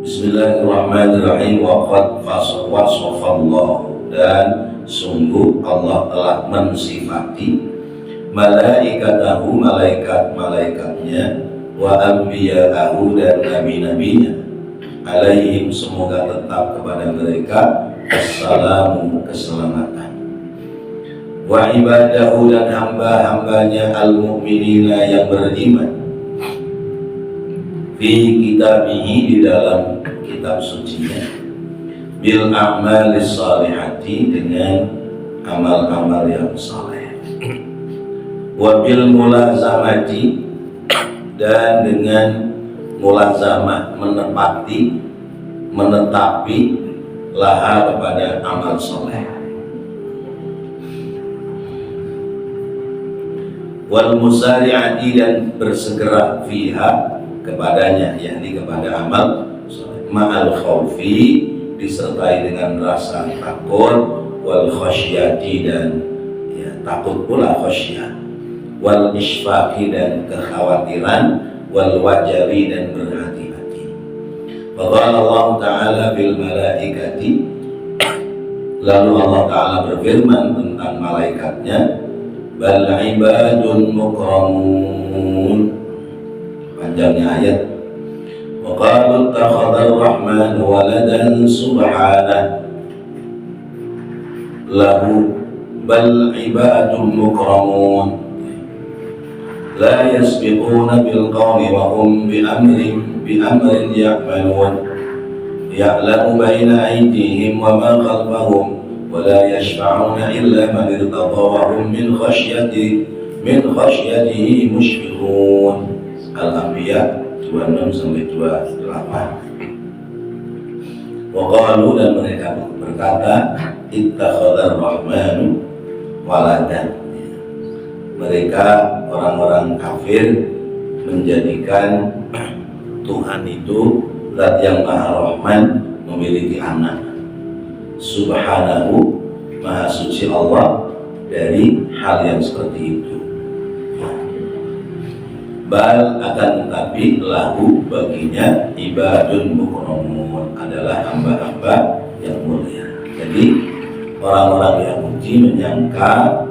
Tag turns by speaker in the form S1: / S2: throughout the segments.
S1: Bismillahirrahmanirrahim. Waqad wasafallahu, dan sungguh Allah telah mensifati malaikatahu, malaikat-malaikatnya, wa anbiya'ahu, dan nabi-nabinya, alaihim, semoga tetap kepada mereka, assalamu, keselamatan, wa ibadahu, dan hamba-hambanya, al-mu'minina, yang beriman, fi kitabihi, di dalam kitab sucinya, bil a'malis salihati, dengan amal-amal yang saleh, wa bil mulazamati, dan dengan mulazamah, menetapi laha, kepada amal saleh, wal musari'ati, dan bersegera fiha, kepadanya, yakni kepada amal saleh, ma'al khaufi, disertai dengan rasa takut, wal khasyati, dan takut pula khasyah, wal isfaqi, dan kekhawatiran, wal wajali, dan berhati-hati. Faqala Allah Ta'ala bil malaikati, lalu Allah Ta'ala berfirman tentang malaikatnya, bal ibadun mukramun, panjangnya ayat. Wa qalu ittakhadha ar-rahmanu waladan subhanah lahu bal ibadun mukramun la yasbiquna bil qawli wa hum bi amrin ya'malun ya'lamu bayna aydihim wa ma khalfahum wa la yashfa'una illa man irtada wa hum min khashyatihi mushfiqun. Al-Anbiya 26-28. Waqalu, dan mereka berkata, ittakhadhar rahmanu waladan, mereka orang-orang kafir menjadikan Tuhan itu zat yang maha rahman memiliki anak. Subhanahu, maha suci Allah dari hal yang seperti itu. Bal, akan tetapi, lahu, baginya, ibadun mukramun, adalah hamba-hamba yang mulia. Jadi orang-orang Yahudi menyangka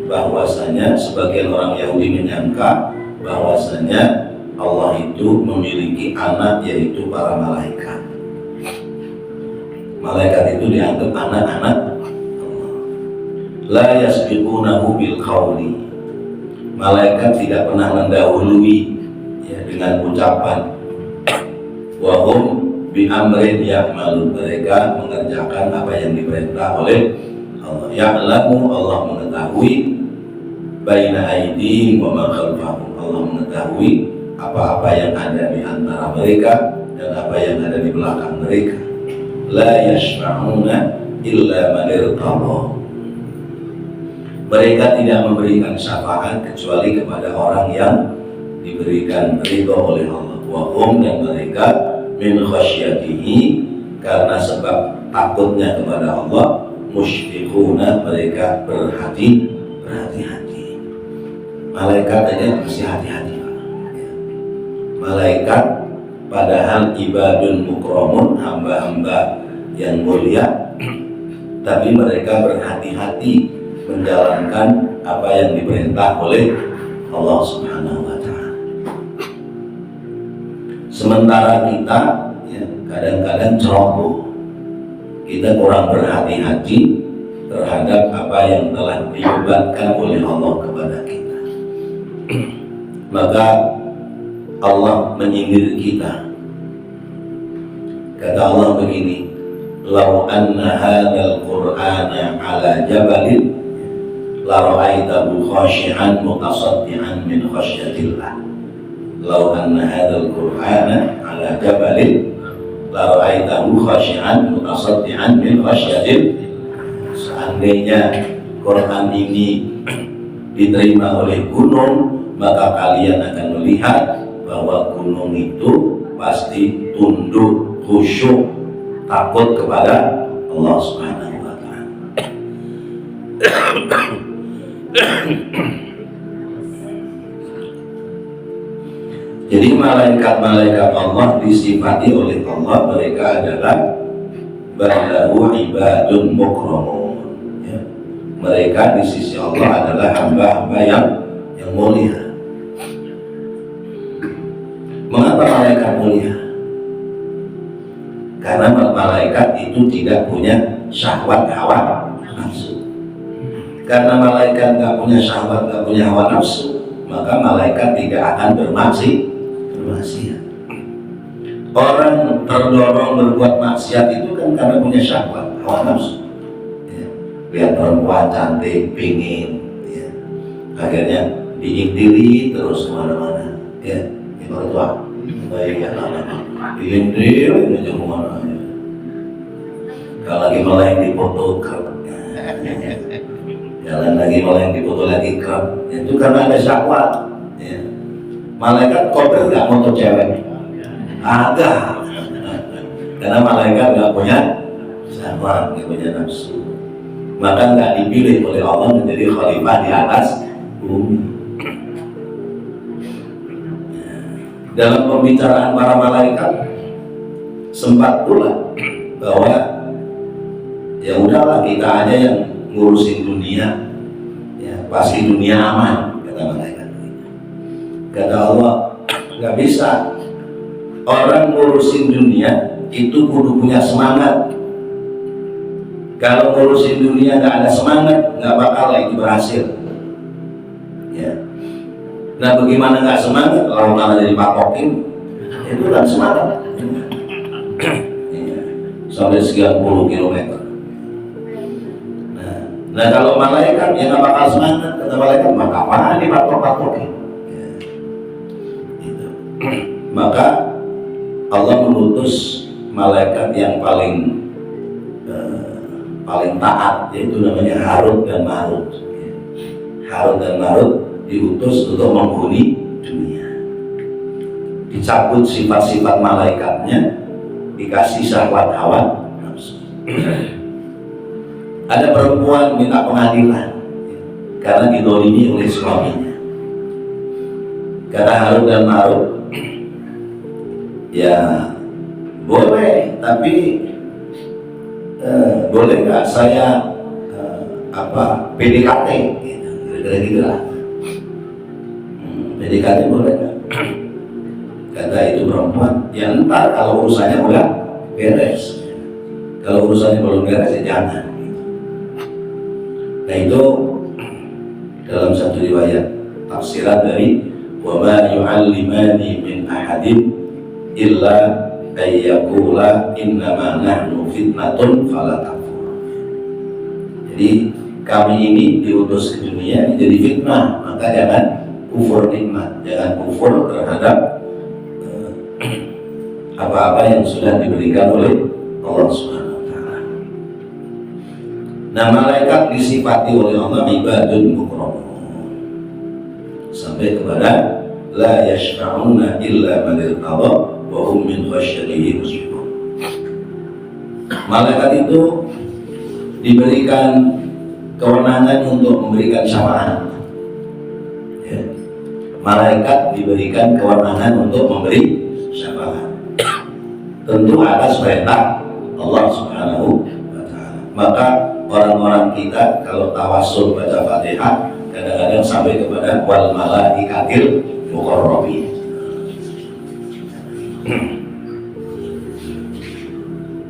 S1: bahwasanya, sebagian orang Yahudi menyangka bahwasanya Allah itu memiliki anak, yaitu para malaikat. Malaikat itu dianggap anak-anak Allah. La yasbiqunahu bil qawli, malaikat tidak pernah mendahului dengan ucapan, wa hum bi amrin ya'malun, mereka mengerjakan apa yang diperintah oleh Allah. Ya'lamu, Allah mengetahui, baina aydihim wa ma khalfahum, Allah mengetahui apa-apa yang ada di antara mereka dan apa yang ada di belakang mereka. La yashfa'una illa man irtada, mereka tidak memberikan syafaat kecuali kepada orang yang diberikan ridho oleh Allah. Wa hum, dan mereka, min khasyatihi, karena sebab takutnya kepada Allah, mushfiquna, mereka berhati-hati. Malaikat aja mesti hati-hati. Malaikat padahal ibadun mukramun, hamba-hamba yang mulia, tapi mereka berhati-hati menjalankan apa yang diperintah oleh Allah Subhanahu wa Ta'ala. Sementara kita kadang-kadang ceroboh, kita kurang berhati-hati terhadap apa yang telah dibebankan oleh Allah kepada kita. Maka Allah menyindir kita. Kata Allah begini, lau anna hadzal qur'ana ala jabalin la ra'aitahu khashi'an mutasaddian min khasyatillah. Lau anna hadzal qur'ana ala jabalin la ra'aitahu khashi'an mutasaddian min khasyatillah. Seandainya Quran ini diterima oleh gunung, maka kalian akan melihat bahwa gunung itu pasti tunduk, khusyuk, takut kepada Allah Subhanahu wa Ta'ala. Jadi malaikat-malaikat Allah disifati oleh Allah, mereka adalah ba'dahu ibadun mukramun, ya. Mereka di sisi Allah adalah hamba-hamba yang mulia. Mengapa malaikat mulia? Karena malaikat itu tidak punya syahwat hawa nafsu. Karena malaikat tidak punya syahwat, tidak punya hawa nafsu, maka malaikat tidak akan bermaksiat. Orang terdorong berbuat maksiat itu kan karena punya syahwat, hawa nafsu, ya. Lihat perempuan cantik, pingin, ya. Akhirnya diintiri terus kemana-mana, ya. Itu tua, baik ya, diintiri aja kemana. Kalau lagi melayang dipoto, jalan lagi melayang dipoto lagi kerap, itu karena ada syahwat, ya. Malaikat kober nggak motor cewek, ada, karena malaikat nggak punya syahwat, nggak punya nafsu, maka nggak dipilih oleh Allah menjadi khalifah di atas bumi. Dalam pembicaraan para malaikat sempat pula bahwa ya udahlah kita aja yang ngurusin dunia, ya pasti dunia aman, kata malaikat. Kata Allah, nggak bisa. Orang ngurusin dunia itu kudu punya semangat. Kalau ngurusin dunia nggak ada semangat, nggak bakal itu berhasil. Ya. Nah, bagaimana nggak semangat? Kalau tanah jadi pakokin, itu kan semangat. Ya. Sampai sekian puluh kilometer. Nah, kalau malaikat yang nggak bakal semangat, kata malaikat, maka mana dipatok-patokin? Maka Allah mengutus malaikat yang paling taat, yaitu namanya Harut dan Marut. Harut dan Marut diutus untuk menghuni dunia. Dicabut sifat-sifat malaikatnya, dikasih syahwat hawa nafsu. Ada perempuan minta pengadilan karena didolimi oleh suaminya. Kata Harut dan Marut, ya boleh, tapi boleh nggak saya PDKT, gitu lah. PDKT boleh nggak? Kata itu perempuan, ya ntar kalau urusannya udah beres. Kalau urusannya belum beres ya jangan. Nah itu dalam satu riwayat tafsiran dari wa ma yu'allimani min ahadin illa ayyakula innama nahnu fitnatun fala takfur. Jadi kami ini diutus ke dunia jadi fitnah, maka jangan kufur nikmat, jangan kufur terhadap apa-apa yang sudah diberikan oleh Allah Subhanahu wa taala. Nah, malaikat disifati oleh Allah ibadun mukramun sampai kepada la yashfa'una illa man irtada wa hum min khasyatihi musyfiqun. Malaikat itu diberikan kewenangan untuk memberikan syafaat. Ya. Malaikat diberikan kewenangan untuk memberi syafaat. Tentu atas perintah Allah Subhanahu wa taala. Maka orang-orang kita kalau tawassul baca Fatihah kadang-kadang sampai kepada wal malaikatil muqarrabin.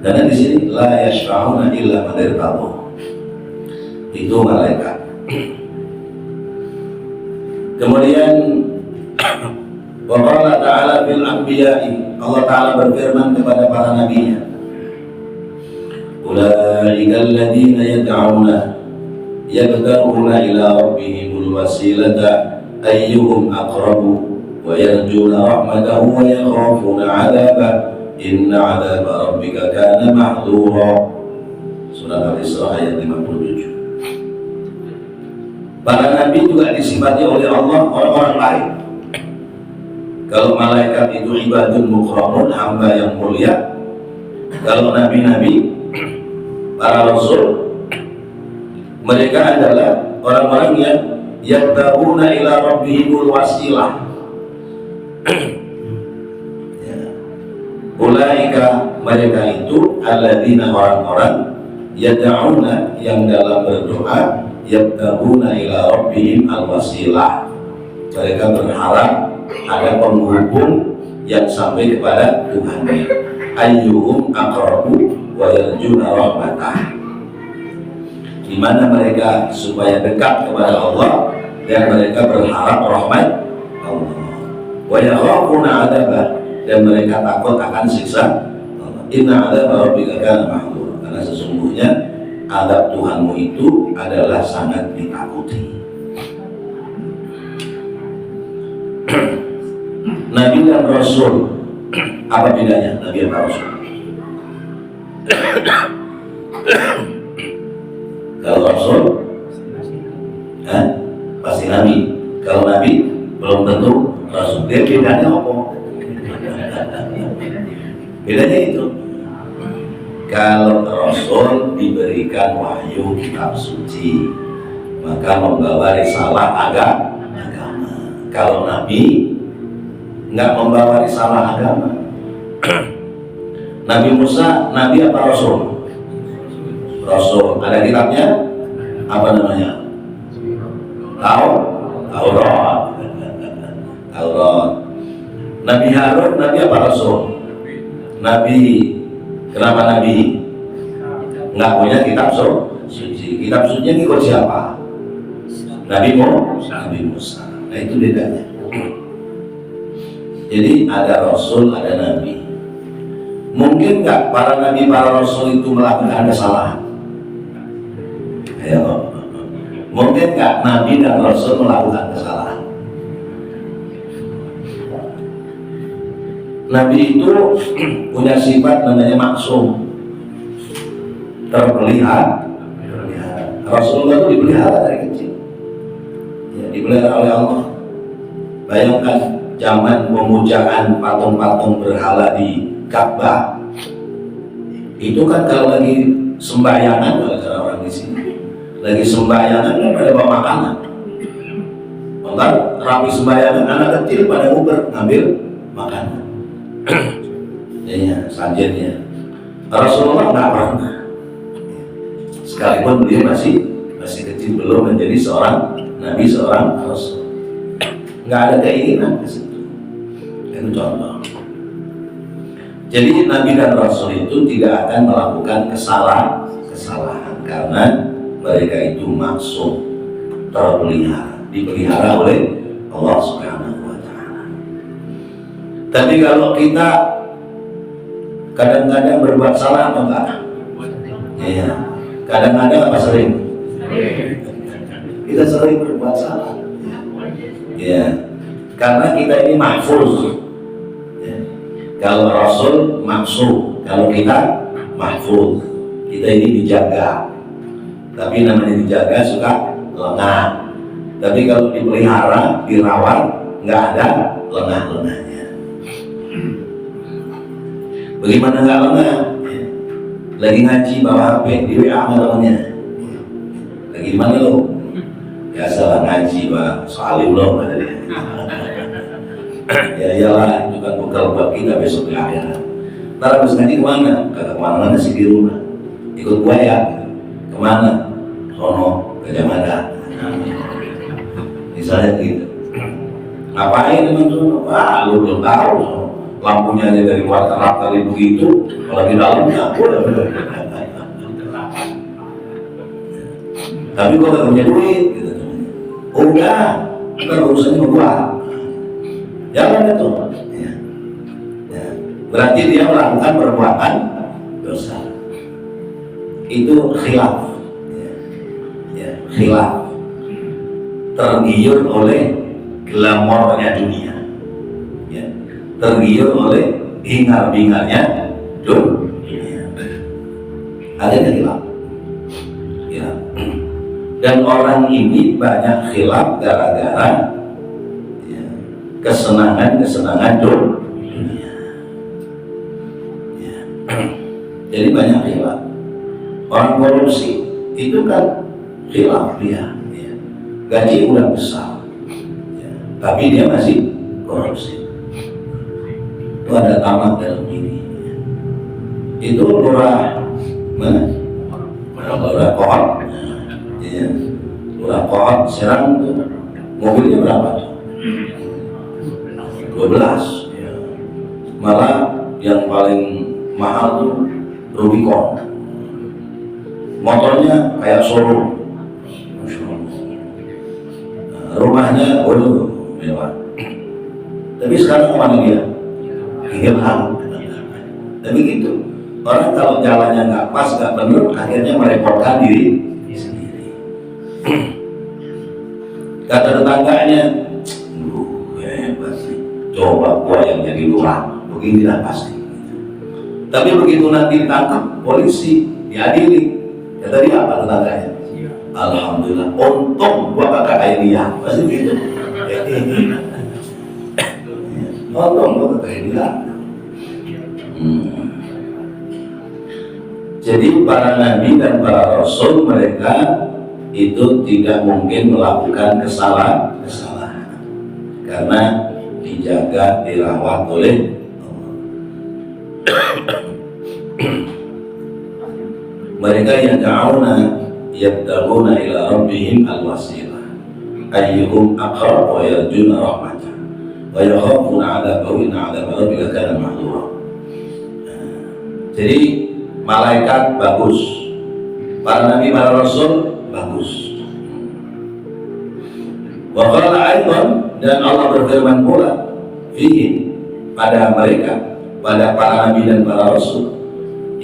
S1: Karena di sini la yashfa'una illa man irtada. Itu malaikat. Kemudian wa qala ta'ala fil anbiya'i, Allah Ta'ala berfirman kepada para nabinya, ulaika alladziina yad'una yabtaguna ila rabbihimul wasilata ayyuhum aqrabu wa yarjuna rahmatahu wa yakhafuna 'adzabahu inna 'adzaba rabbika kana mahdura. Surah Al-Isra ayat 57. Para nabi juga disifati oleh Allah orang-orang lain. Kalau malaikat itu ibadun mukramun, hamba yang mulia. Kalau nabi-nabi, para rasul, mereka adalah orang-orang yang yabtaguna ila rabbihimul wasilah. Ulaika mereka itu alladzina orang-orang yad'una yang dalam berdoa yabtaguna ila rabbihim alwasilah, mereka berharap ada penghubung yang sampai kepada Tuhannya, ayyuhum aqrabu wa yarjuna rahmatah, di mana mereka supaya dekat kepada Allah dan mereka berharap rahmat Allah, wa yakhafuna adzabah, dan mereka takut akan siksa Allah. Inna adzaba rabbika kana mahdzura, karena sesungguhnya azab Tuhanmu itu adalah sangat ditakuti. Nabi dan Rasul, apa bedanya Nabi dan Rasul? Kalau Rasul pasti Nabi, kalau Nabi belum tentu Rasul. Dia bedanya apa? Bedanya itu, kalau Rasul diberikan wahyu kitab suci, maka membawa risalah agama. Kalau Nabi nggak membawa risalah agama. Nabi Musa, Nabi apa Rasul? Rasul. Ada kitabnya? Apa namanya? Taurat. Nabi Harun, Nabi apa Rasul? Nabi. Kenapa Nabi? Nggak punya kitab suci. Kitab suci ngikut siapa? Nabi Musa. Nah itu bedanya. Jadi ada Rasul, ada Nabi. Mungkin nggak para Nabi, para Rasul itu melakukan kesalahan? Ayo. Mungkin nggak Nabi dan Rasul melakukan kesalahan? Nabi itu punya sifat namanya maksum, terpelihara. Rasulullah itu dipelihara dari kecil, ya, dipelihara oleh Allah. Bayangkan zaman pemujaan patung-patung berhala di Ka'bah, itu kan kalau lagi sembahyangan, kalau orang di sini lagi sembahyangan kan pada bawa makanan. Bentar rapi sembahyangan, anak kecil pada nguber ngambil makanan. Ya, sajennya. Rasulullah nggak pernah, sekalipun beliau masih kecil, belum menjadi seorang Nabi, seorang Rasul, nggak ada keinginan ke situ. Itu contoh. Jadi Nabi dan Rasul itu tidak akan melakukan kesalahan karena mereka itu maksum, terpelihara, dipelihara oleh Allah Subhanahu wa Ta'ala. Tapi kalau kita kadang-kadang berbuat salah apa enggak? Iya. Kadang-kadang apa sering? Kita sering berbuat salah. Ya. Karena kita ini mahfuz. Ya. Kalau Rasul maksum, kalau kita mahfuz. Kita ini dijaga. Tapi namanya dijaga suka lengah. Tapi kalau dipelihara, dirawat, nggak ada lengah-lengahnya. Bagaimana nggak lengah? Lagi ngaji bawa HP di WA sama temannya. Lagi mana lo? Biasalah ngaji Pak, soalim lo ada dia. Ya iyalah, itu kan bekal buat kita besok di akhirat. Ntar habis ngaji kemana? Kagak kemana-mana sih di rumah. Ikut gua ya. Kemana? Sono, ke Jamada. Misalnya gitu. Ngapain emang sono? Wah, lu belum tahu. Lampunya aja dari luar terang kali begitu, apalagi dalamnya. Tapi kok gak punya duit? Gitu. Oh enggak, kita urusannya sama gua. Jangan itu. Ya. Ya. Berarti dia melakukan perbuatan dosa. Itu khilaf. Ya, khilaf. Tergiur oleh glamornya dunia. Ya. Tergiur oleh hingar-bingarnya dunia. Ada khilaf. Ya. Dan orang ini banyak khilaf gara-gara ya, kesenangan dunia. Ya. Jadi banyak khilaf. Orang korupsi itu kan khilaf dia. Ya. Gaji udah besar, ya. Tapi dia masih korupsi. Itu ada tamak dalam diri. itu lurah mana? Lurah Kohon. Ya. Lurah Kohon Serang tuh mobilnya berapa tuh? 12. Ya. Malah yang paling mahal tuh Rubicon. Motornya kayak Solo. Rumahnya waduh mewah. Tapi sekarang kemana dia? Hilang. Tapi gitu. Orang kalau jalannya nggak pas, nggak benar, akhirnya merepotkan diri sendiri. Kata tetangganya, hebat sih. Coba gua yang jadi lurah, begini lah pasti. Tapi begitu nanti ditangkap polisi, diadili, kata dia apa tetangganya? Alhamdulillah, untung gua kagak kayak dia, pasti gitu. Untung gua kagak kayak dia. Jadi para nabi dan para rasul mereka itu tidak mungkin melakukan kesalahan karena dijaga, dirawat oleh mereka yang yabtaguna ila rabbihim alwasilah ayyuhum aqrab wa yarjuna rahmatah wa yakhafuna 'adabahu inna 'adaba rabbika kana mahdura. Jadi malaikat bagus, para nabi, para rasul bagus. Wa qala aidan, dan Allah berfirman pula fihi, pada mereka, pada para nabi dan para rasul,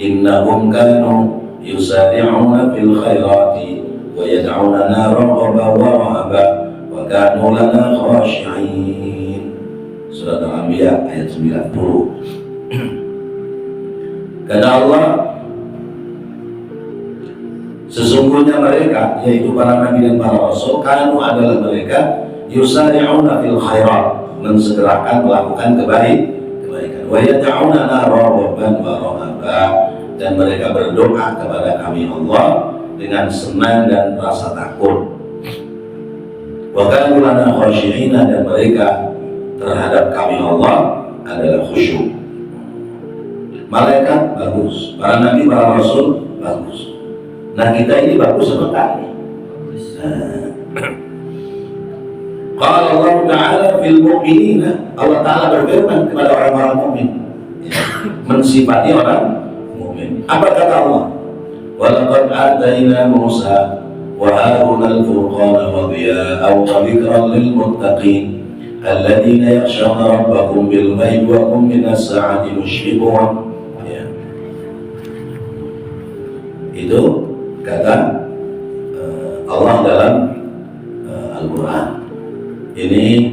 S1: innahum kanu yusari'una fil khairati wa yad'unana raghaban wa rahaban wa kanu lana khashi'in. Surat Al-Anbiya ayat 90. Kata Allah, sesungguhnya mereka, yaitu para nabi dan para rasul, kanu adalah mereka yusari'una fil khairat, mensegerakan melakukan kebaikan, wa yad'unana raghaban wa rahaban, dan mereka berdoa kepada kami Allah dengan senang dan rasa takut. Wa kanu lana khashi'ina, dan mereka terhadap kami Allah adalah khusyuk. Malaikat bagus, para nabi, para rasul bagus. Nah, kita ini bagus apa enggak? Qala Allah Ta'ala fil mu'minina, Allah Ta'ala berfirman kepada orang-orang mukmin, mensifati orang mukmin. Apa kata Allah? Wa laqad atayna Musa wa Harun al-furqana wa dhiya'an wa dhikran lil muttaqin alladziina yakhshawna rabbahum bil ghaibi wa hum min as-sa'ati mushfiqun. Itu kata Allah dalam Al-Quran. Ini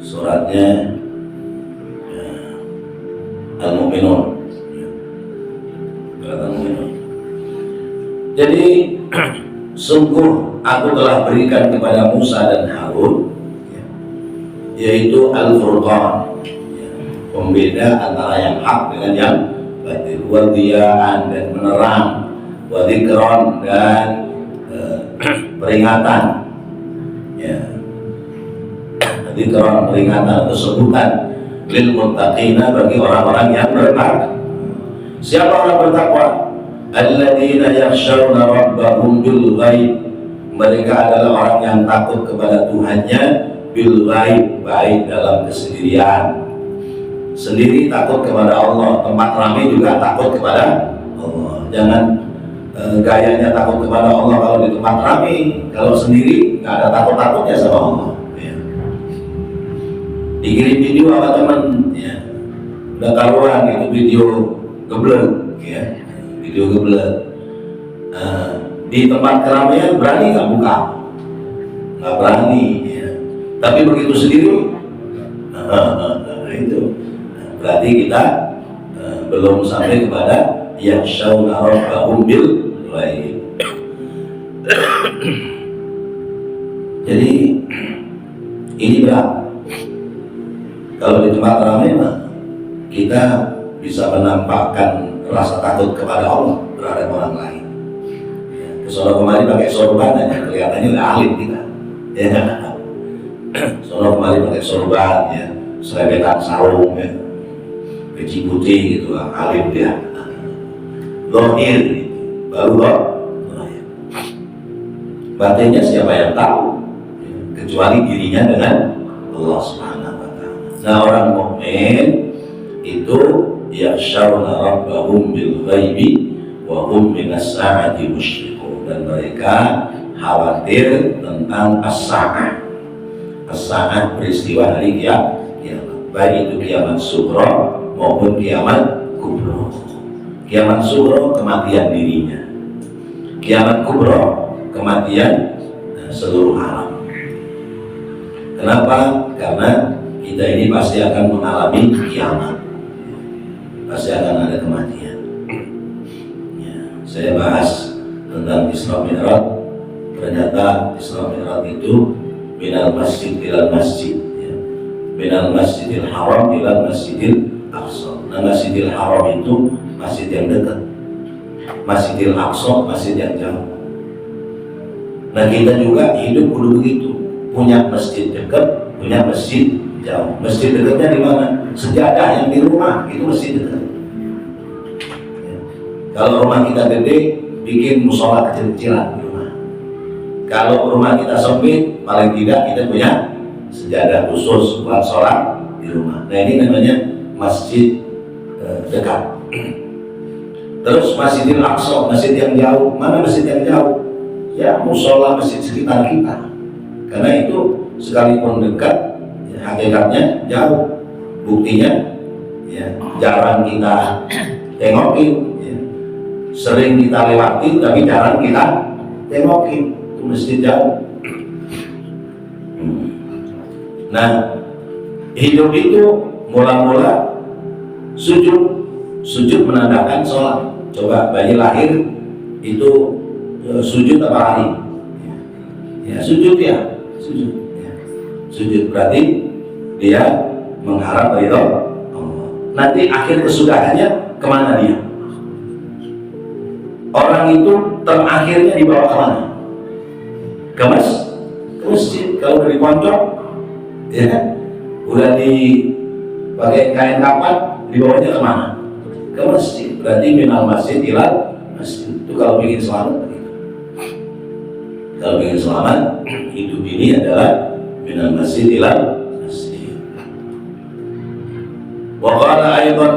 S1: suratnya Al-Mu'minun. Al-Mu'minun. Jadi sungguh aku telah berikan kepada Musa dan Harun, yaitu Al-Furqan, pembeda antara yang hak dengan yang batil, wadiyaan, dan menerang, wadikron, dan peringatan, ya, dikron, peringatan atau sebutan, lil muttaqina, bagi orang-orang yang bertakwa. Siapa orang bertakwa? Alladzina yakhshawna rabbahum bil ghaib, mereka adalah orang yang takut kepada Tuhannya bil ghaib, baik dalam kesendirian, sendiri takut kepada Allah, tempat ramai juga takut kepada Allah. Jangan gayanya takut kepada Allah kalau di tempat ramai, kalau sendiri nggak ada takut-takutnya sama Allah. Ya. Dikirim video apa teman, ya, udah karuan itu video geblek, ya, video geblek. Di tempat keramaian berani nggak buka? Nggak berani. Ya. Tapi begitu sendiri, itu berarti kita belum sampai kepada yakhshawna rabbahum bil ghaib. Jadi ini berat. Kalau di tempat ramai mah kita bisa menampakkan rasa takut kepada Allah terhadap orang lain. Kesono kemari pakai sorban aja kelihatannya udah alim kita. Ya. Sono kemari pakai sorban, ya, selebetan sarung, ya, peci putih gitu, alim dia. Zahir baru zahir. Batinnya siapa yang tahu? Kecuali dirinya dengan Allah Subhanahu wa taala. Nah, orang mukmin itu yakhshawna rabbahum bil ghaibi wa hum minas sa'ati musyriqun, dan mereka khawatir tentang as-sa'ah. As-sa'ah peristiwa hari kiamat, baik itu kiamat sughra maupun kiamat kubra. Kiamat sughra kematian dirinya, kiamat kubra kematian seluruh alam. Kenapa? Karena kita ini pasti akan mengalami kiamat, pasti akan ada kematian. Ya, saya bahas tentang Isra Mi'raj. Ternyata Isra Mi'raj itu minal masjid ilal masjid, ya. Minal masjidil haram ilal masjidil aqsa. Nah, masjidil haram itu masjid yang dekat, masjidil aqsa masjid yang jauh. Nah, kita juga hidup kudu begitu, punya masjid dekat, punya masjid jauh. Masjid dekatnya di mana? Sejadah yang di rumah itu masjid dekat. Ya. Kalau rumah kita gede, bikin musola kecil-kecilan di rumah. Kalau rumah kita sempit, paling tidak kita punya sejadah khusus buat sholat di rumah. Nah, ini namanya masjid dekat. Terus Masjidil Aqsa, masjid yang jauh. Mana masjid yang jauh? Ya, musola masjid sekitar kita. Karena itu sekalipun dekat, ya, hakikatnya jauh. Buktinya, ya, jarang kita tengokin, ya. Sering kita lewatin, tapi jarang kita tengokin. Itu masjid jauh. Nah, hidup itu mula-mula sujud menandakan sholat. Coba bayi lahir itu sujud apa lari? Ya, sujud ya, sujud. Ya. Sujud berarti dia mengharap ridho Allah. Nanti akhir kesudahannya kemana dia? Orang itu terakhirnya dibawa kemana? Ke masjid. Kalau udah dipondok, ya kan? Udah dipakai kain kapan, dibawanya kemana? Ke masjid. Berarti minal masjid ilal masjid. Itu kalau ingin selamat begitu. Kalau ingin selamat, hidup ini adalah minal masjid ilal masjid. Wa qala aydan,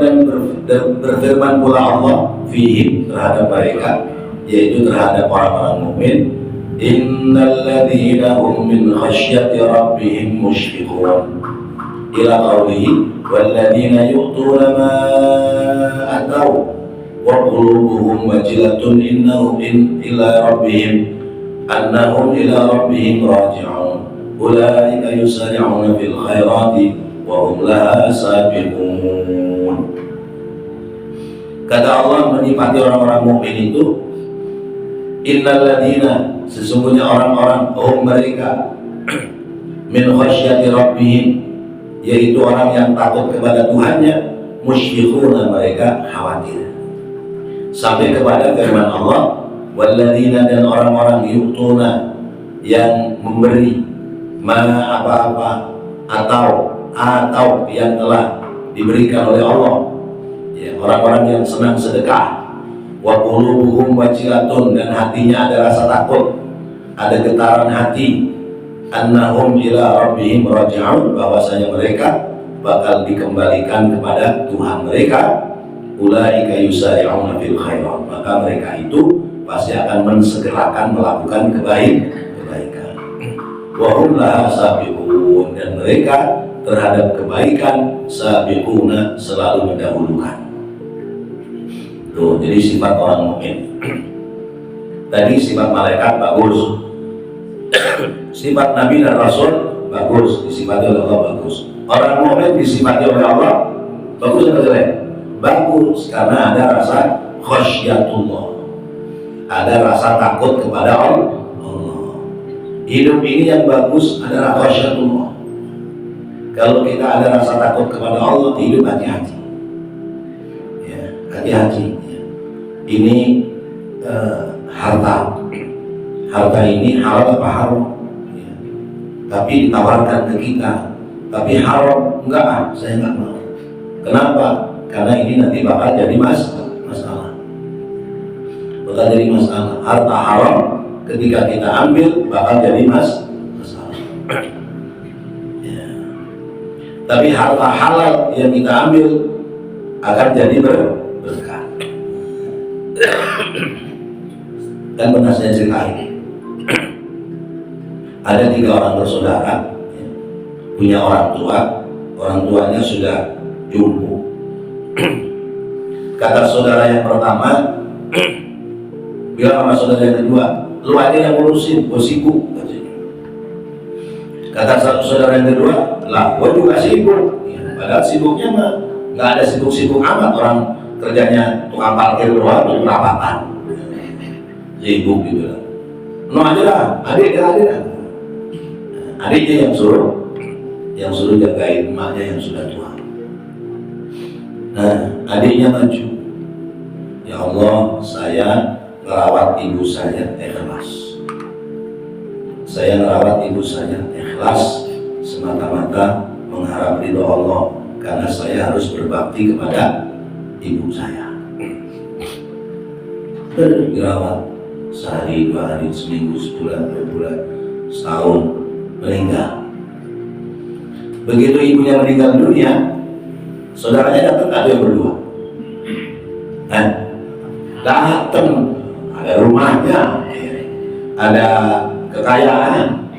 S1: dan berfirman pula Allah fihim, terhadap mereka, yaitu terhadap orang-orang mukmin, innal ladzina hum min khasyati rabbihim mushfiqun, ila qawlihi walladzina yu'tuna ma ataw wa qulubuhum wajilatun innahum ila rabbihim raji'un ulaika yusari'una fil khairati wa hum laha sabiqun. Kata Allah menyifati orang-orang mukmin itu, innal ladzina, sesungguhnya orang-orang, mereka, min khasyati rabbihim, yaitu orang yang takut kepada Tuhannya, musyfiquna, mereka khawatir. Sampai kepada firman Allah, walladzina, dan orang-orang yu'tuna, yang memberi, ma apa-apa, atau yang telah diberikan oleh Allah, ya, orang-orang yang senang sedekah, wa qulubuhum wajilatun, dan hatinya ada rasa takut, ada getaran hati, annahum ila rabbihim raji'un, bahwasanya mereka bakal dikembalikan kepada Tuhan mereka, ulaika yusari'una fil khairat, maka mereka itu pasti akan mensegerakan melakukan kebaikan. Wa hum laha sabiqun, dan mereka terhadap kebaikan sabiquna, selalu mendahulukan. Tuh, jadi sifat orang mukmin. Tadi sifat malaikat bagus, sifat Nabi dan Rasul bagus, disifati oleh Allah bagus. Orang mukmin disifati oleh Allah bagus atau jelek? Bagus, karena ada rasa khasyatullah, ada rasa takut kepada Allah. Hidup ini yang bagus adalah khasyatullah. Kalau kita ada rasa takut kepada Allah, hidup hati-hati. Ya, hati-hati. Ya. Ini harta ini halal apa haram? Ya. Tapi ditawarkan ke kita, tapi haram, enggak, saya enggak mau. Kenapa? Karena ini nanti bakal jadi masalah. bakal jadi masalah. Harta haram ketika kita ambil bakal jadi masalah. Ya. Tapi harta halal yang kita ambil akan jadi berkah. Dan pernah saya ceritain, ada 3 orang bersaudara, ya, punya orang tuanya sudah jumbo. Kata saudara yang pertama bilang sama saudara yang kedua, lu aja yang ngurusin, gue sibuk. Kata saudara yang kedua, lah gue juga sibuk. Ya, padahal sibuknya mah nggak ada sibuk-sibuk amat, orang kerjanya tukang parkir doang, untuk perapatan. Sibuk gitu lah. No aja lah, adiknya yang suruh jagain emaknya yang sudah tua. Nah, adiknya maju, ya Allah, saya merawat ibu saya ikhlas. Saya merawat ibu saya ikhlas semata-mata mengharap ridho Allah, karena saya harus berbakti kepada ibu saya. Dirawat sehari, 2 hari, seminggu, sebulan, 2 bulan, setahun, meninggal. Begitu ibunya meninggal dunia, saudaranya datang, ada yang berdua. Datang, ada rumahnya, ada kekayaan,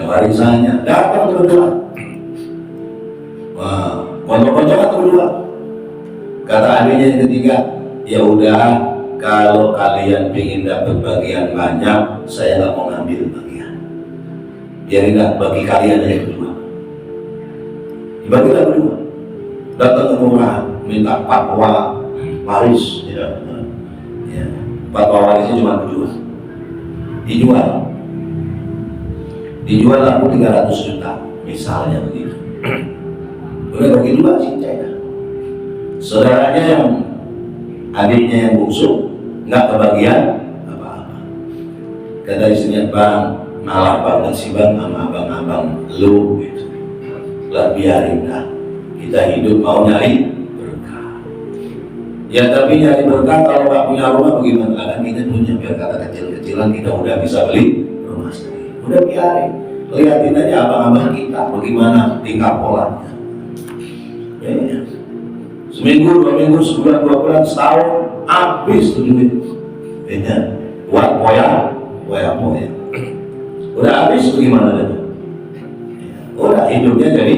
S1: warisannya, datang berdua. Wah, kocok-kocokan berdua. Kata adiknya yang ketiga, ya udah, kalau kalian ingin dapat bagian banyak, saya nggak mau ngambil bagian. Biarin nggak bagi kalian aja berdua. Dibagilah berdua. Datang ke rumah, minta fatwa waris. Ya. Fatwa warisnya cuma berdua. Dijual laku 300 juta, misalnya begitu. Udah bagi 2 cincainya. Saudaranya yang adiknya yang bungsu nggak kebagian apa-apa. Kata istrinya, bang, malah banget sih bang sama abang-abang lu gitu. Lah biarin dah, kita hidup mau nyari berkah. Ya tapi nyari berkah kalau nggak punya rumah bagaimana? Kan kita punya, biar kata kecil-kecilan kita udah bisa beli rumah sendiri. Udah biarin, lihatin aja abang-abang kita bagaimana tingkah polanya. Ya. Seminggu, 2 minggu, sebulan, 2 bulan, setahun, habis tuh duit. Ya, buat poya. Udah habis bagaimana dia? Udah hidupnya jadi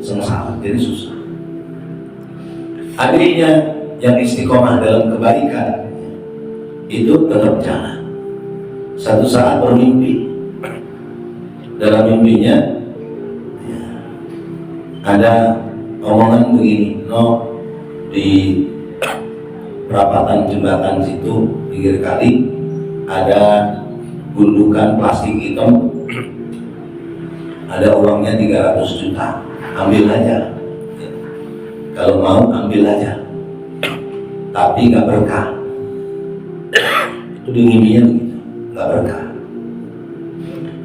S1: sengsara, jadi susah. Adiknya yang istiqomah dalam kebaikan itu tetap jalan. Satu saat bermimpi, dalam mimpinya ya, ada omongan begini, no, di perapatan jembatan situ pinggir kali ada gundukan plastik hitam, ada uangnya 300 juta, ambil aja. Kalau mau ambil aja, tapi nggak berkah. Itu di mimpinya begitu, nggak berkah.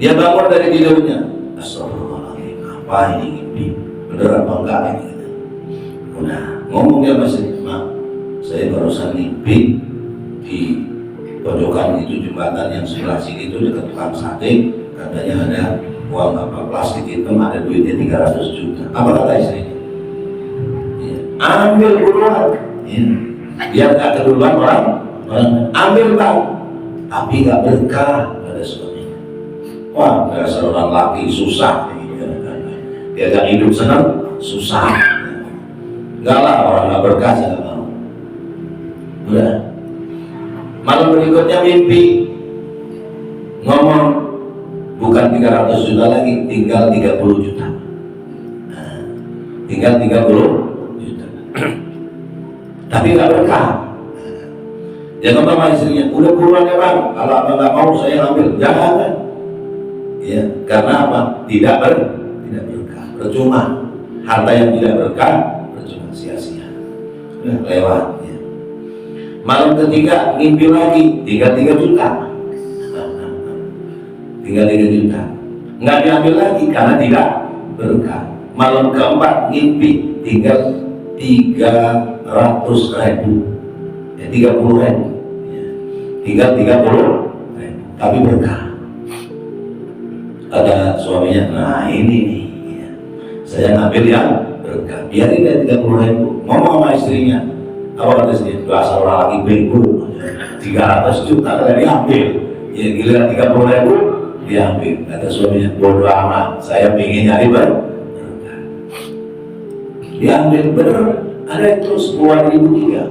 S1: Dia bangun dari tidurnya, astagfirullahaladzim, apa ini mimpi? Bener apa enggak ini? Udah ngomong dia masih, mak, saya barusan mimpi di pojokan itu jembatan yang sebelah sini itu dekat tukang sate, katanya ada uang apa plastik hitam, ada duitnya 300 juta. Apa kata istrinya? Ya, ambil buruan, ya. Biar gak keduluan orang ambil bang, tapi gak berkah pada suaminya. Wah, dasar orang laki susah, dia gak hidup senang, susah. Enggak lah, orang gak berkah saya gak mau. Udah. Malam berikutnya mimpi ngomong, bukan 300 juta lagi, tinggal 30 juta. Nah, tinggal 30 juta. Tapi gak berkah. Dia ngomong sama istrinya, udah buruan ya bang, kalau abang gak mau saya ambil. Jangan. Ya, karena apa? Tidak berkah, percuma. Harta yang tidak berkah percuma, sia-sia. Lewat. Ya. Malam ketiga mimpi lagi, tinggal 3 juta. Tinggal 3 juta. Nggak diambil lagi karena tidak berkah. Malam keempat mimpi tinggal 300.000. ya 30.000, ya. Tinggal 30.000, tapi berkah. Kata suaminya, nah ini nih, ya. Saya ngambil yang berkah, biarin dia 30.000. Ngomong sama istrinya, apa kata istrinya? Dasar orang lagi bego, 300 juta kalau diambil, ya giliran 30.000 diambil. Kata suaminya, bodoh amat, saya pengen nyari berkah. Diambil bener, ada itu 10.003.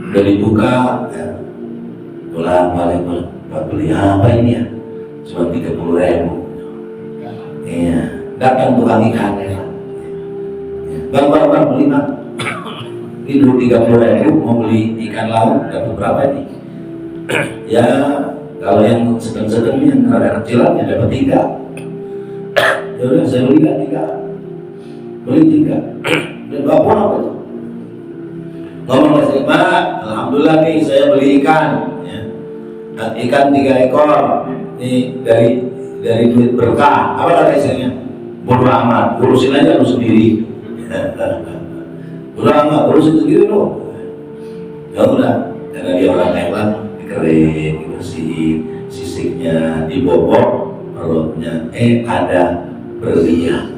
S1: Udah dibuka, ya. Pulang balik, Pak beli apa ini ya? Cuma 30.000. Iya, datang tukang ikan ya. Bang beli Bang. Ini dulu 30.000 mau beli ikan laut, dapat berapa ini? Ya kalau yang sedang-sedang yang rada kecilan ya dapat 3. Ya udah saya beli 3. Beli 3. Dan bawa pulang itu. Ngomong ke saya, Pak, alhamdulillah nih saya beli ikan. Ya. Dan ikan 3 ekor. Ini dari duit berkah. Apa kata istrinya? Bodoh amat, urusin aja lu sendiri. Bodoh amat, urusin sendiri lu. Ya udah, karena dia orang hebat, dikerik, dibersihin, sisiknya dibobok, perutnya. Ada berlian,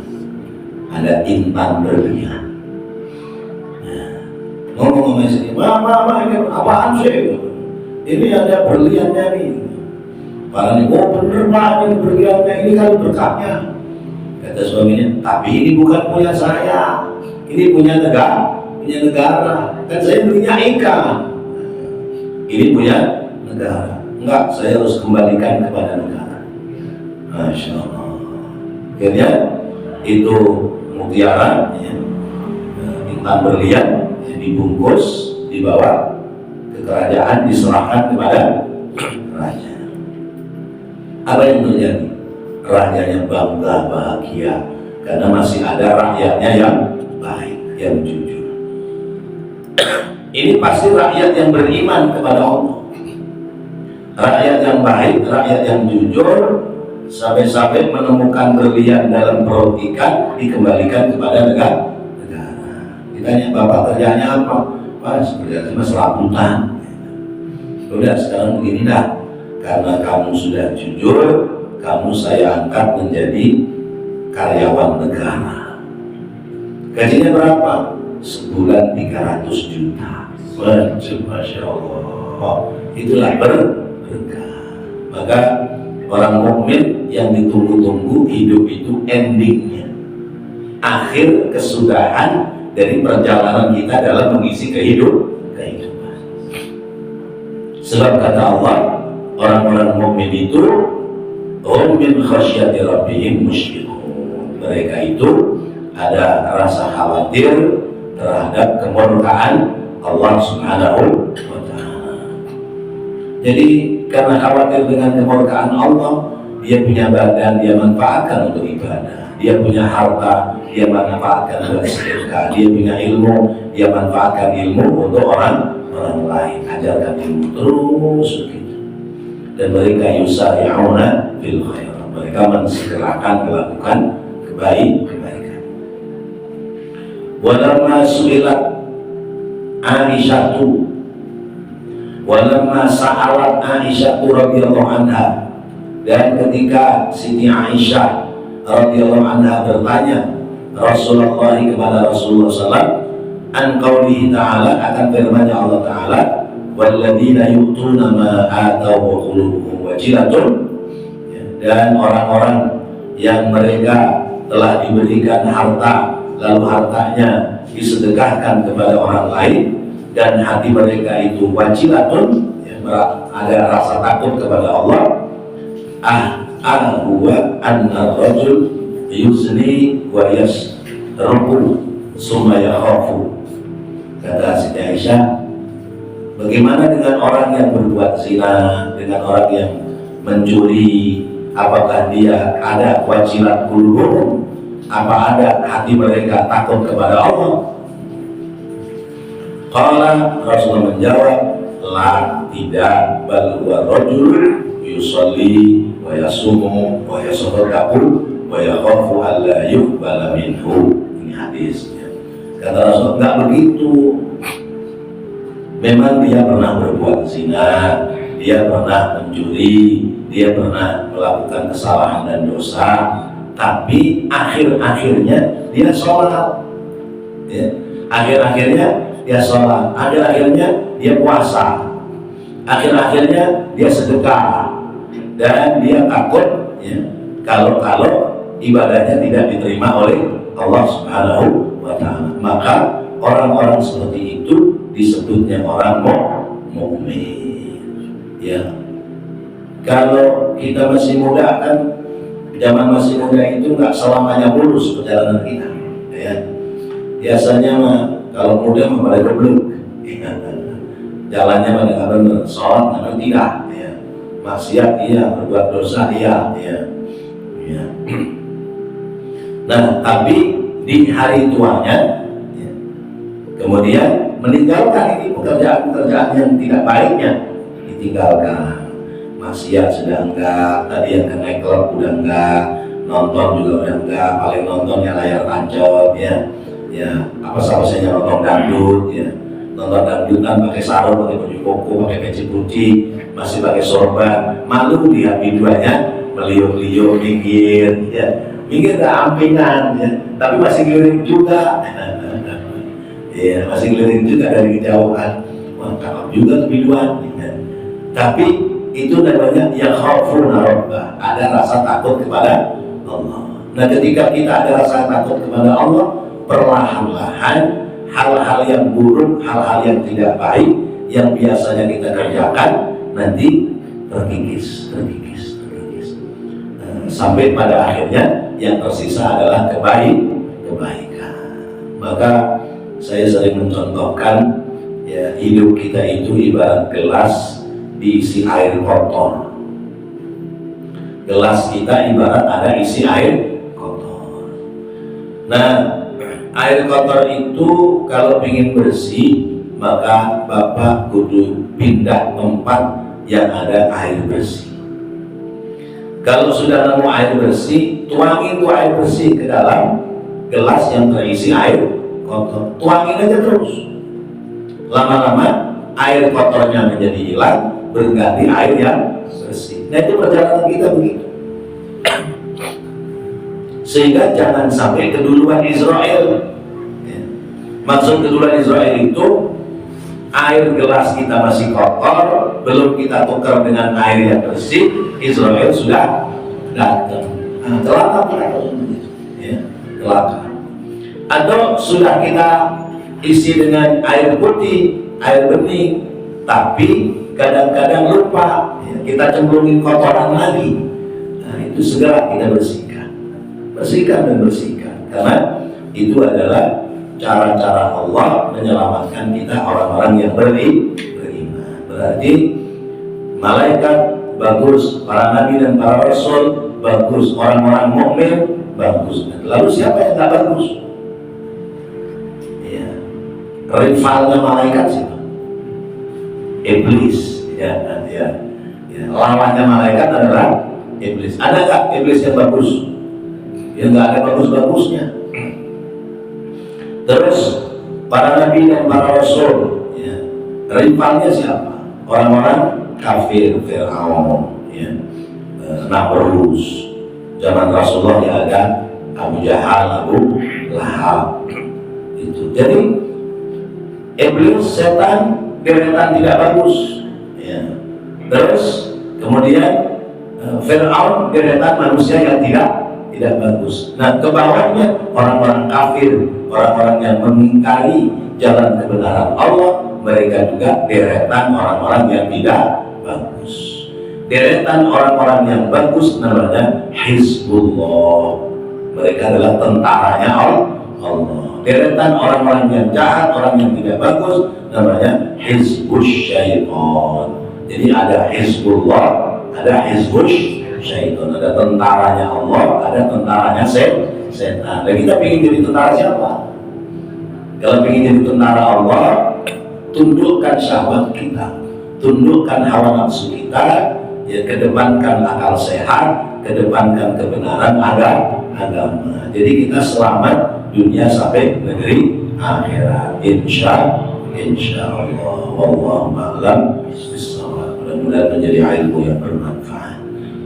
S1: ada intan berlian. Ngomong sama istrinya, Mama, ini apaan sih? Ini ada berliannya nih. Para nih, oh bener Pak, ini berliannya, ini kan berkahnya. Kata suaminya, tapi ini bukan punya saya, ini punya negara. Kan saya belinya ikan, ini punya negara. Enggak, saya harus kembalikan kepada negara. Masya Allah. Akhirnya itu mutiara, ya, intan berlian, ya, dibungkus, dibawa ke kerajaan, diserahkan kepada raja. Apa yang terjadi? Rajanya bangga, bahagia karena masih ada rakyatnya yang baik, yang jujur. Ini pasti rakyat yang beriman kepada Allah, rakyat yang baik, rakyat yang jujur. Sampai-sampai menemukan berlian dalam perut ikan, dikembalikan kepada negara. Ditanya, Bapak kerjanya apa? Pak, kerjanya serabutan. Udah, sekarang begini dah, karena kamu sudah jujur, kamu saya angkat menjadi karyawan negara. Gajinya berapa? Sebulan 300 juta. Masya Allah. Itulah berkah. Maka orang mukmin yang ditunggu-tunggu, hidup itu endingnya, akhir kesudahan dari perjalanan kita dalam mengisi kehidupan. Sebab kata Allah, orang-orang mukmin itu hum min khasyati rabbihim musyfiqun. Mereka itu ada rasa khawatir terhadap kemurkaan Allah Subhanahu wa ta'ala. Jadi karena khawatir dengan kemurkaan Allah, dia punya badan, dia manfaatkan untuk ibadah. Dia punya harta, dia manfaatkan untuk sedekah. Dia punya ilmu, dia manfaatkan ilmu untuk orang lain. Ajarkan ilmu terus begitu. Dan mereka yusari'una fil khair. Mereka mensegerakan melakukan kebaikan. Walamma su'ilat Aisyatu, walamma sa'alat Aisyatu radhiyallahu anha, dan ketika Siti Aisyah radhiyallahu anha bertanya Rasulullah kepada Rasulullah SAW an qaulihi ta'ala, akan firman-Nya Allah Ta'ala, walladzina yu'tuna ma atau wa qulubuhum wajilatun, dan orang-orang yang mereka telah diberikan harta lalu hartanya disedekahkan kepada orang lain dan hati mereka itu wajilatun, ada rasa takut kepada Allah. Huwa anna rajul yuzni wa yasruqu summa yakhafu. Kata Siti Aisyah, bagaimana dengan orang yang berbuat zina, dengan orang yang mencuri, apakah dia ada wajilat qulubuhum, apa ada hati mereka takut kepada Allah? Qala, Rasulullah menjawab, la, tidak, bal huwa rajul yusalli wa yasumu wa yasadaqu wa yakhafu alla yuqbala minhu. Ini hadis, ya. Kata Rasul, enggak begitu. memang dia pernah berbuat zina, dia pernah mencuri, dia pernah melakukan kesalahan dan dosa, tapi akhir-akhirnya dia sholat, ya. Akhir-akhirnya dia sholat, akhir-akhirnya dia puasa, akhir-akhirnya dia sedekah, dan dia takut, ya, kalau ibadahnya tidak diterima oleh Allah Subhanahu wa Ta'ala. Maka orang-orang seperti itu disebutnya orang mukmin. Ya, kalau kita masih muda kan, zaman masih muda itu nggak selamanya mulus perjalanan kita. Ya, biasanya mah kalau muda mah pada geblek, jalannya pada benar, sholat nggak tidak, ya. Maksiat iya, berbuat dosa iya, ya. Ya. Nah, tapi di hari tuanya, ya, kemudian meninggalkan ini pekerjaan-pekerjaan yang tidak baiknya, ditinggalkan. Maksiat sudah enggak, tadi yang ke naik klub udah enggak, nonton juga udah enggak, paling nontonnya layar tancap, ya, ya, apa sausnya nonton dangdut, ya, nonton dangdutan pakai sarung, pakai baju koko, pakai peci putih, masih pakai sorban, malu dia videonya meliuk-liuk minggir, ya, minggir ke ampingan, ya, tapi masih ngelirik juga, ya, masih ngelirik juga dari kejauhan, wah cakep juga tuh videoan, ya. Tapi itu namanya ya khaufuna rabbah, ada rasa takut kepada Allah. Nah, ketika kita ada rasa takut kepada Allah, perlahan-lahan hal-hal yang buruk, hal-hal yang tidak baik yang biasanya kita kerjakan nanti terkikis, sampai pada akhirnya yang tersisa adalah kebaikan. Maka saya sering mencontohkan, ya, hidup kita itu ibarat gelas diisi air kotor. Gelas kita ibarat ada isi air kotor. Nah, air kotor itu kalau ingin bersih, maka Bapak kudu pindah tempat yang ada air bersih. Kalau sudah nemu air bersih, tuangin tuh air bersih ke dalam gelas yang terisi air kotor. Tuangin aja terus. Lama-lama air kotornya menjadi hilang, berganti air yang bersih. Nah, itu perjalanan kita begitu. Sehingga jangan sampai keduluan Israel. Maksud keduluan Israel itu, air gelas kita masih kotor, belum kita tukar dengan air yang bersih, Israel sudah datang. Nah, celaka ya, celaka. Atau sudah kita isi dengan air putih, air bening, tapi kadang-kadang lupa, ya, kita cemplungin kotoran lagi. Nah, itu segera kita bersihkan dan bersihkan, karena itu adalah cara-cara Allah menyelamatkan kita, orang-orang yang beriman. Berarti malaikat bagus, para nabi dan para rasul bagus, orang-orang mukmin bagus. Lalu siapa yang tak bagus? Ya, rivalnya malaikat siapa? Iblis. Ya, lawannya malaikat adalah iblis. Ada nggak iblis yang bagus? Ya, nggak ada bagus-bagusnya. Terus para nabi dan para rasul, ya, rivalnya siapa? Orang-orang kafir, Fir'aun, ya, Namrus. Zaman Rasulullah ya ada Abu Jahal, Abu Lahab. Itu. Jadi iblis, setan, deretan tidak bagus. Ya. Terus kemudian Fir'aun, deretan manusia yang tidak bagus. Nah, ke bawahnya orang-orang kafir, orang-orang yang mengingkari jalan kebenaran Allah, mereka juga deretan orang-orang yang tidak bagus. Deretan orang-orang yang bagus namanya Hizbullah. Mereka adalah tentaranya Allah. Deretan orang-orang yang jahat, orang yang tidak bagus namanya Hizbus Syaitan. Jadi ada Hizbullah, ada Hizbus Syaitan, ada tentaranya Allah, ada tentaranya setan. Dan kita ingin jadi tentara siapa? Kalau ingin jadi tentara Allah, tundukkan syahwat kita, tundukkan hawa nafsu kita, ya, kedepankan akal sehat, kedepankan kebenaran agama. Jadi kita selamat dunia sampai negeri akhirat, insya insyaallah. Wallahu a'lam bishawab. Mudah-mudahan menjadi ilmu yang bermanfaat.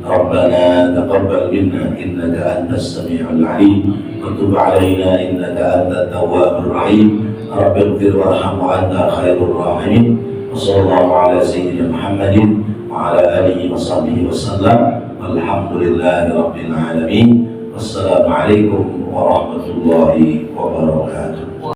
S1: Rabbana taqabbal minna innaka antas samiul alim wa tub 'alaina innaka antat tawwabur rahim. Rabbighfir warham wa anta khairur rahimin. Wa sallallahu ala sayyidina Muhammadin wa ala alihi wa sahbihi wasallam. Walhamdulillahi rabbil alamin. Wassalamu alaikum warahmatullahi wabarakatuh.